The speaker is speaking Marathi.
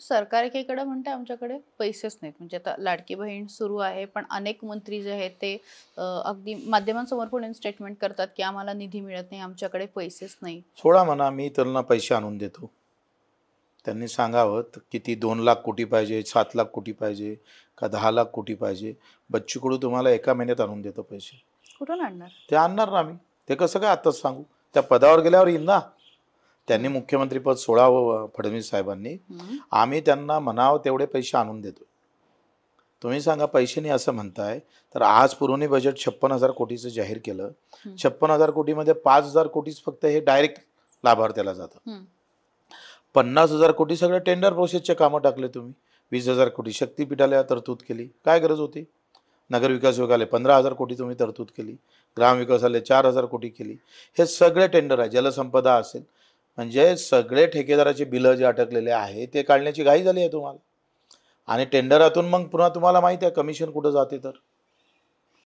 सरकार एकीकडे म्हणते आमच्याकडे पैसेच नाहीत. म्हणजे आता लाडकी बहीण सुरू आहे, पण अनेक मंत्री जे आहेत ते अगदी माध्यमांसमोर पण स्टेटमेंट करतात, की आम्हाला निधी मिळत नाही, आमच्याकडे पैसेच नाही. सोडा म्हणा, मी त्यांना पैसे आणून देतो. त्यांनी सांगावं किती 2 लाख कोटी पाहिजे, 7 लाख कोटी पाहिजे, का 10 लाख कोटी पाहिजे. बच्चू कडू तुम्हाला एका महिन्यात आणून देतो पैसे. कुठून आणणार? ते आणणार ना आम्ही. ते कसं काय आताच सांगू? त्या पदावर गेल्यावर येईल ना. त्यांनी मुख्यमंत्रीपद सोडावं फडणवीस साहेबांनी. आम्ही त्यांना म्हणावं तेवढे पैसे आणून देतो. तुम्ही सांगा पैसे नाही असं म्हणताय, तर आज पुरवणी बजेट 56,000 कोटीचं जाहीर केलं. 56,000 कोटीमध्ये 5,000 कोटीच फक्त हे डायरेक्ट लाभार्थ्याला जातं. 50,000 कोटी सगळं टेंडर प्रोसेसचे कामं टाकले तुम्ही. 20,000 कोटी शक्तीपीठाला तरतूद केली. काय गरज होती? नगरविकास विभागाला 15,000 कोटी तुम्ही तरतूद केली. ग्रामविकासाला 4,000 कोटी केली. हे सगळे टेंडर आहे. जलसंपदा असेल, म्हणजे सगळे ठेकेदाराचे बिलं जे अटकलेले आहे ते काढण्याची घाई झाली आहे तुम्हाला. आणि टेंडरातून मग पुन्हा तुम्हाला माहिती आहे कमिशन कुठं जाते. तर